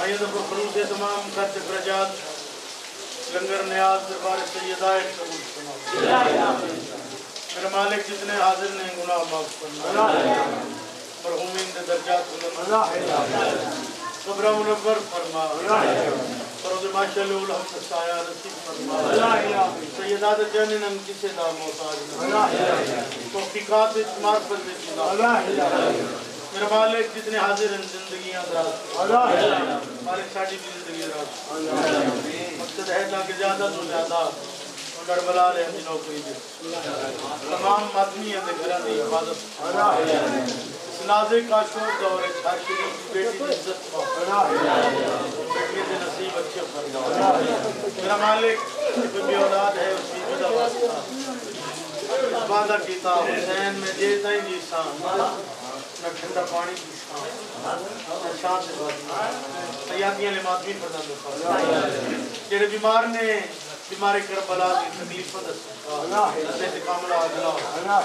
بھائیوں کو خلوص تمام خرچ اخراجات لنگر نیاز دربار سیدہ قبول فرما میرا مالک جتنے حاضر نے گناہ معاف فرما مرحومین کے درجات بلند قبر منور فرما فروز ماشاء اللہ سایہ نصیب فرما سیدات جنن ان کسے دا محتاج توفیقات معرفت میں میرا مالک جتنے حاضر ہیں زندگیاں دراز مالک ساڑھی بھی زندگی دراز مقصد ہے تاکہ زیادہ تو زیادہ کربلا لے ہم نوکری دے تمام مدنی ہیں گھران دی حفاظت سنازے کا شور دور چھار شریف کی بیٹی کی عزت بیٹی سے نصیب اچھے فرما میرا مالک بھی اولاد ہے اس کی جدہ واسطہ وعدہ کیتا حسین میں جیتا ہی جیسان نہ ٹھنڈا پانی پیسان نہ شان سے باتنا سیادیاں لماتوی پردان دفعہ جیڑے بیمار نے بیماری کربلا کی تکلیف دس نصیحت کاملہ عدلہ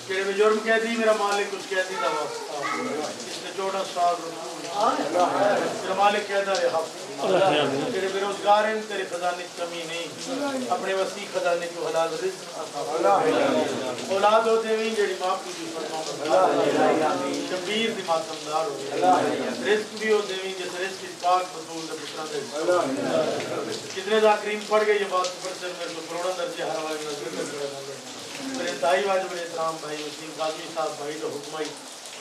جیڑے میں جرم کہہ دی میرا مالک اس کہہ دی دا واسطہ اس نے 14 سال رسول میرا مالک کہہ دا رہا جیڑے بے روزگار ہیں تیرے خزانے کمی نہیں اپنے وسیع خزانے کو حلال رزق اولاد ہو دیویں جیڑی ماں کی بھی فرما شبیر دی ماتمدار ہو رزق بھی ہو دیویں جس رزق کی پاک بطول دے پتران دے کتنے ذاکرین پڑھ گئے یہ بات پر سے میرے کو کروڑا درجہ ہر والی نظر کر رہا ہے میرے دائی واجب احترام بھائی وسیم قاضی صاحب بھائی تو حکمائی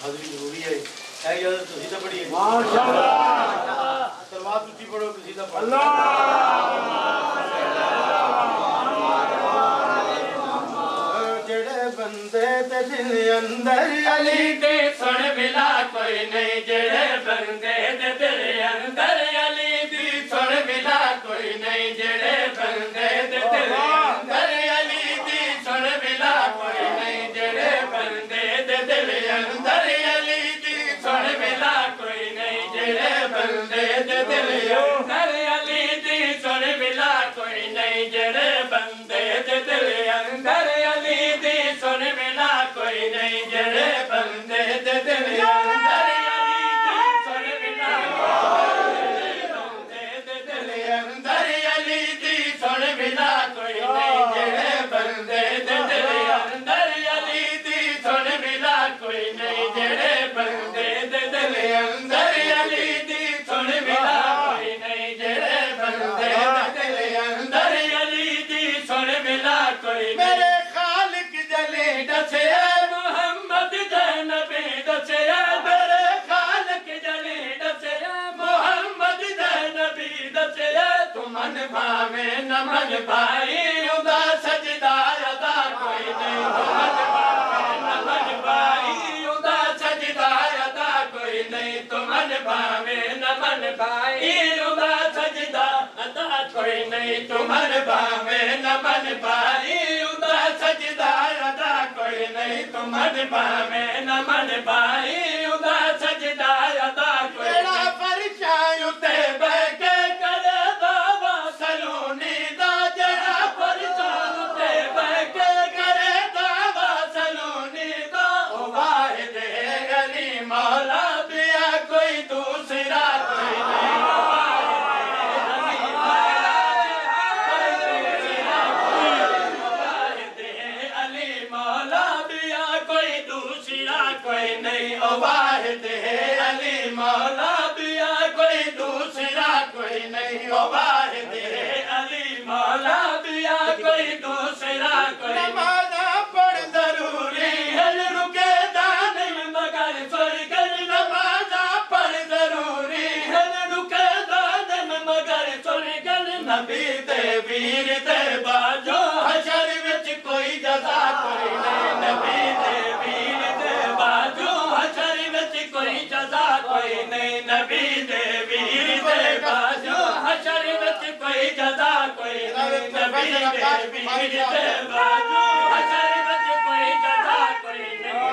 حاضری ضروری ہے اجازت تو سیدھا پڑھی ہے ماشاءاللہ سلوات اچھی پڑھو کہ سیدھا پڑھو اللہ جڑے بندے تے دل اندر علی دے سن ملا کوئی نہیں جڑے بندے تے دل اندر علی دی سن ملا کوئی نہیں جڑے بندے تے دل اندر علی دی سن ملا کوئی نہیں جڑے بندے تے دل اندر علی دی سن ملا کوئی نہیں جڑے بندے تے دل اندر علی دی سن ملا کوئی نہیں جڑے بندے تے دل اندر علی دی سن ملا کوئی نہیں جڑے بندے تے دل اندر علی دی سن ملا کوئی نہیں جڑے بندے تے دل اندر علی دی سن ملا کوئی نہیں جڑے بندے تے دل اندر علی دی سن ملا کوئی نہیں جڑے بندے تے دل اندر علی دی سن ملا کوئی نہیں میرے خالق جلی دسے محمد دے نبی دسے میرے خالق جلی دسے محمد دے نبی دسے تو من بھاوے نہ من بھائی ادا سجدہ ادا کوئی نہیں تو من بھاوے نہ من بھائی ادا سجدہ ادا کوئی نہیں تو من بھاوے نہ من بھائی ادا سجدہ ادا کوئی نہیں تو من بھاوے نہ من بھائی ادا سجدہ ادا کوئی نہیں تو من بھاوے نہ من بھائی ادا سجدہ ادا کوئی نہیں فرشاں اتے بہ کے کرے دعویٰ سلونی دا جڑا فرشاں اتے بہ کے کرے دعویٰ سلونی دا او واحد علی مولا بیا کوئی دوسرا کوئی نہیں واحد علی مولا بیا کوئی دوسرا کوئی نہیں واحد علی مولا بیا کوئی دوسرا کوئی نماز پڑھ ضروری ہے رکے دانے مگر سرگل نماز پڑھ ضروری ہے رکے دانے مگر سرگل نبی دے ویر دے باجو حشر وچ کوئی جزا کوئی نہیں نبی دے ویر دے باجو کوئی جزا کوئی نہیں نبی دے ویر دے باجو حشر وچ کوئی جزا کوئی نہیں نبی دے ویر دے باجو حشر وچ کوئی جزا کوئی نہیں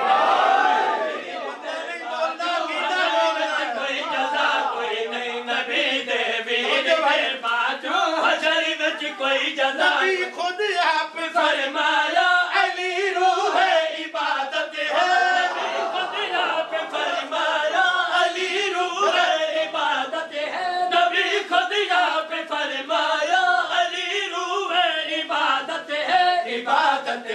کوئی جزا کوئی نہیں نبی دے ویر دے باجو حشر وچ کوئی جزا خود آپ فرمایا علی روح عبادت ہے عبادت ہے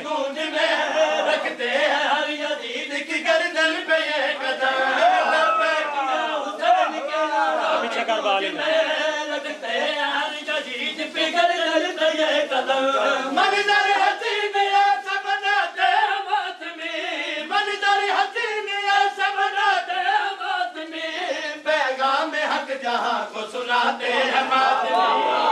گونج میں رکھتے ہیں ہر یزید کی گردن پہ یہ قدم لبیک یا حسین کے نعرہ کی گونج میں رکھتے ہیں ہر یزید کی گردن پہ یہ قدم منظر حسین ایسا بناتے ہیں ماتمی منظر حسین ایسا بناتے ہیں ماتمی پیغام حق جہاں کو سناتے ہیں ماتمی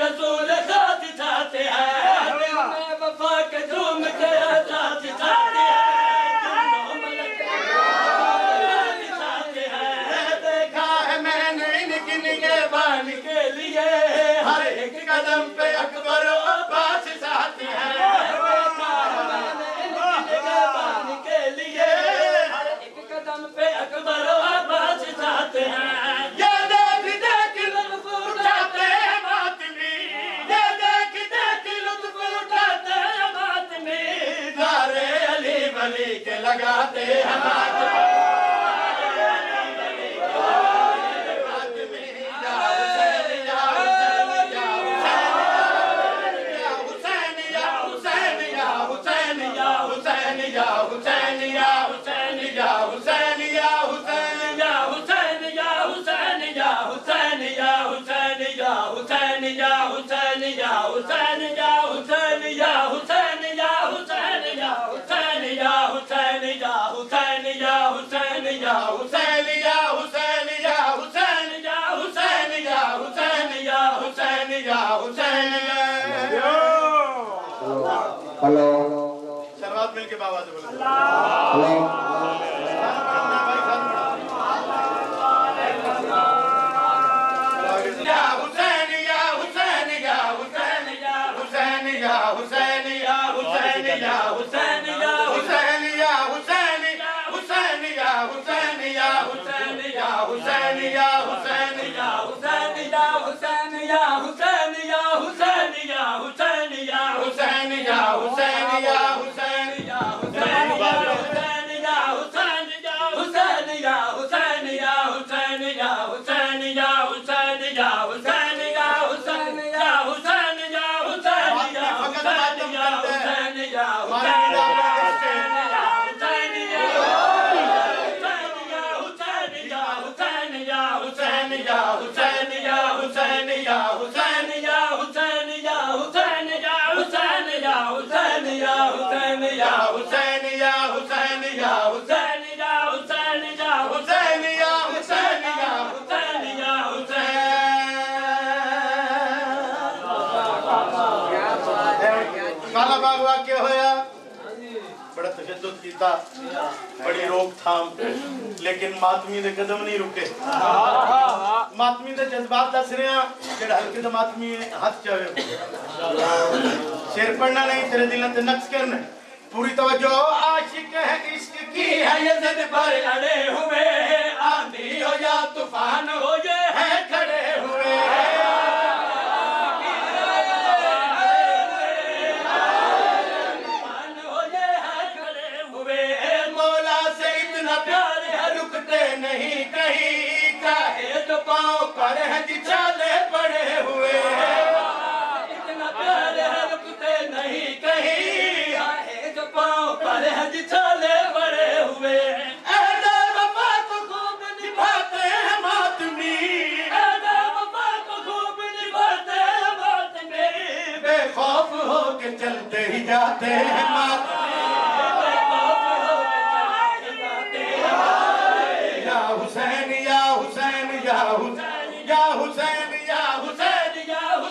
رسول ساتھ چاہتے ہیں دل میں وفا کے جھوم کے ساتھ چاہتے ہیں جنوں ملک ساتھ چاہتے ہیں دیکھا ہے میں نے ان کی نگہبان کے لیے ہر ایک قدم پہ اکبر و عباس ساتھ ہیں دیکھا ہے میں نے ان کی نگہبان کے لیے ہر ایک قدم پہ اکبر و عباس ساتھ ہیں لگاتے ہیں ہلو شروعات مل کے بابا سے بولے ہلو کالا باغ واقع ہویا بڑا تشدد کیتا بڑی روک تھام لیکن ماتمی دے قدم نہیں رکے ماتمی دے جذبات دس رہے ہیں جڑا ہلکے دے ماتمی ہاتھ چاہے شیر پڑھنا نہیں تیرے دلوں تے نقص کرنا پوری توجہ عاشق ہے عشق کی ہے یہ زد پر اڑے ہوئے آندھی ہو یا طوفان ہو یہ ہے کھڑے ہوئے نہیں کہیں چاہے تو پاؤں پر ہے چالے پڑے ہوئے اتنا پیار ہے رکتے نہیں کہیں چاہے تو پاؤں پر ہے چالے پڑے ہوئے اہدہ وفا کو خوب نبھاتے ہیں ماتمی اہدہ وفا کو خوب نبھاتے ہیں ماتمی بے خوف ہو کے چلتے ہی جاتے ہیں ماتمی Hussein, ya Hussein, ya Hussein, ya Hussein, ya Hussein, ya Hussein.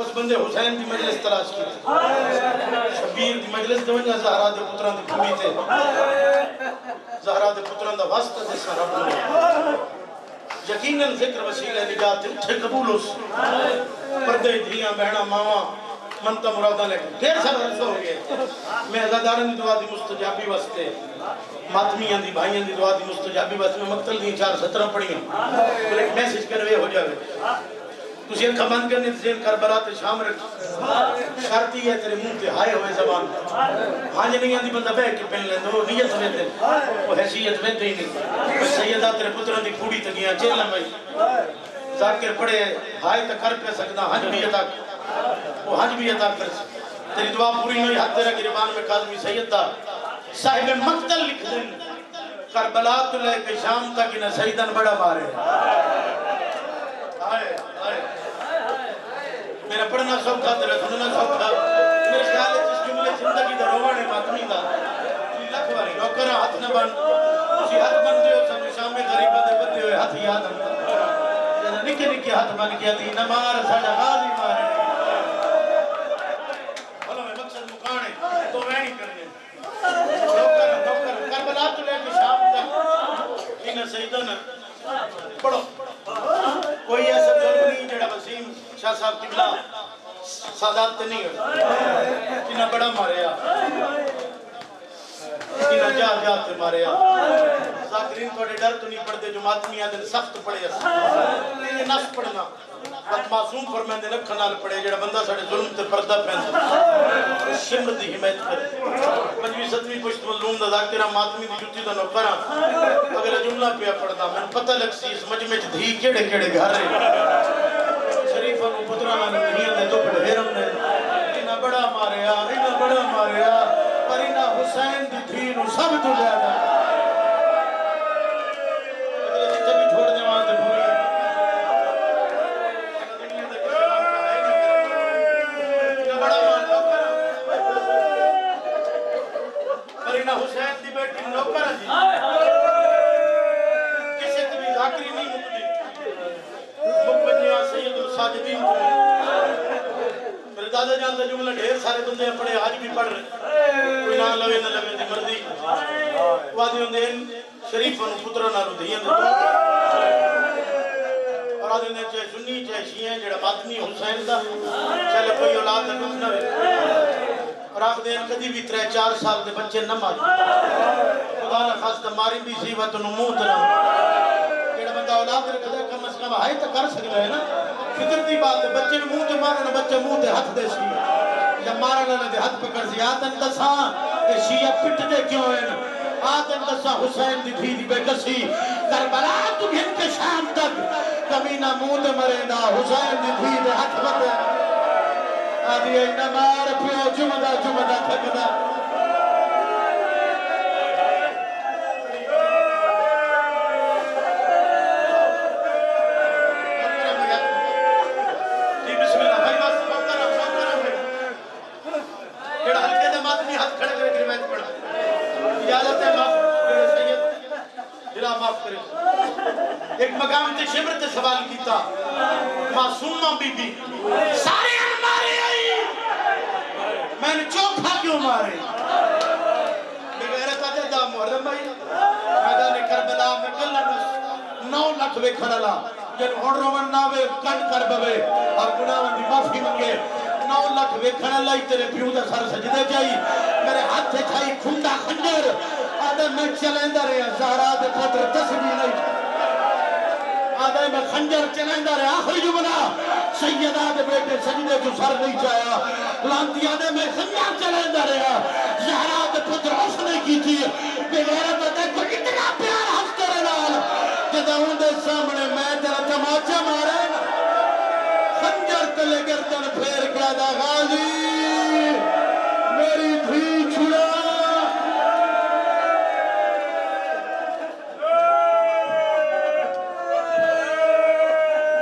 اس بندے حسین دی مجلس تلاش کی شبیر دی مجلس دے ونجا زہرا دے پتران دی کمی تے زہرا دے پتران دا واسطہ دے سارا بولے یقیناً ذکر وسیلہ نجات اٹھے قبول اس پردے دھیاں بہنا ماما منتا مرادہ لے کے دیر سارا رسو ہو گئے میں ازادارن دی دعا دی مستجابی واسطے ماتمیاں دی بھائیاں دی دعا دی مستجابی واسطے میں مقتل دی 4-17 پڑھیاں پھر ایک میسیج کروے ہو جاوے تُسی انکھا بند کرنے تزین کربلا تے شام رکھ شرطی ہے تیرے منہ تے ہائے ہوئے زبان ہاں جی نہیں آندی بندہ بے کے پہن لیندے وہ نیت ویندے وہ حیثیت ویندے ہی نہیں سیدہ تیرے پتران دی پھوڑی تگیاں چیلہ میں ذاکر پڑے ہائے تا کر پہ سکنا حج بھی عطا وہ حج بھی عطا کر تیری دعا پوری نہیں حد تیرا گریبان میں قادمی سیدہ صاحب مقتل لکھ دیں کربلا تو لے کے شام تک انہیں سیدن بڑا مارے آئے آئے میرا پڑھنا سوکھا تیرا سننا سوکھا میرے خیال ہے جس جملے زندگی دا روان ہے ماتمی دا لکھ باری نوکرہ ہاتھ نہ بن اسی ہاتھ بن دے ہو سب شام میں غریبہ دے بندے ہوئے ہاتھ یاد ہم نکے نکے ہاتھ بن کیا تھی نمار ساڑا غازی مارے بھلو میں مقصد مکانے تو میں نہیں کرنے نوکر کربلا تو لے کے شام تک انہیں سیدن پڑھو کوئی ایسا ظلم نہیں جڑا وسیم شاہ صاحب قبلہ سادات تے نہیں ہے انہیں بڑا ماریا انہیں جا تے ماریا ذاکرین توڑے ڈر تو نہیں پڑھتے جو ماتمی آدھے سخت پڑے یہ نفس پڑھنا بات معصوم فرمین دے لکھا نال پڑے جڑا بندہ ساڑے ظلم تے پردہ پہن شمر دی حمایت کر 25-27 پشت مظلوم دا ذاکرہ ماتمی دی جوتی دا نوکرہ اگر جملہ پیا پڑھنا میں پتہ لگ سی اس مجمع دھی کیڑے کیڑے گھر رہے شریفہ کو پترانہ نے دھیاں دے تو پڑھ حیرم نے انہا بڑا ماریا پر انہا حسین دی دھی نو سب تو زیادہ اگر جتنے بھی چھوڑ دے وہاں دے پوری حسین دی بیٹی نوکر ہے جی کسی بھی ذاکری نہیں مکلی مکبنیاں سید الساجدین کو میرے دادا جان دا جملہ ڈھیر سارے بندے اپنے آج بھی پڑھ رہے کوئی نہ لوے دی مرضی وادی ہوندے شریف و پترہ نالو دھیاں دے اور آدھے نے چاہے سنی چاہے شیعہ جڑا ماتمی حسین دا چلے کوئی اولاد دا کچھ نہ ہوئے اور آپ دین کدی بھی 3-4 سال دے بچے نہ ماری خدا نہ خواستہ ماری بھی سی وقت نموت نہ کیڑا بندہ اولاد رکھ دے کم از کم ہائی تو کر سکتا ہے نا فطرتی بات ہے بچے منہ تے مارنا بچے منہ تے ہاتھ دے سی یا مارنا نہ دے ہاتھ پکڑ سی آتن دساں کہ شیعہ پٹ دے کیوں ہیں آتن دساں حسین دی تھی دی بے کسی کربلا تم ہن کے شام تک کمینہ منہ تے مرے دا حسین دی تھی دے ہاتھ بتے آدھی اینا مار پیو جمدہ تھکدہ جی بسم اللہ بھائی بات موقرہ جڑا ہلکے دے ماتمی ہاتھ کھڑے کرے روایت پڑھا اجازت ہے معاف کرے سید دلہ معاف کرے ایک مقام تے شمر تے سوال کیتا معصومہ بی بی سارے مارے میں نے چوکھا کیوں مارے بغیرت اجدہ محرم بھائی میدان کربلا میں کلن 9 لاکھ وے کھڑلا جن ہون رومن ناوے کن کر بوے اور گناہوں دی معافی منگے 9 لاکھ وے کھڑلا ہی تیرے پیوں دا سر سجدے جائی میرے ہاتھ سے چھائی کھنڈا خنجر آدھے میں چلیندہ رہے زہرا دے پتر تسبیح نہیں آدھے میں خنجر چلیندہ رہے آخری جملہ سیدہ دے بیٹے سجدے کو سر نہیں چاہیا لانتی آدھے میں خنجر چلیندہ رہے زہرا دے پتر اس نے کی تھی بغیرت دے کو اتنا پیار ہستے رہا جدہ ان دے سامنے میں تیرا تماچہ مارے خنجر تلے گردن پھیر کیا دا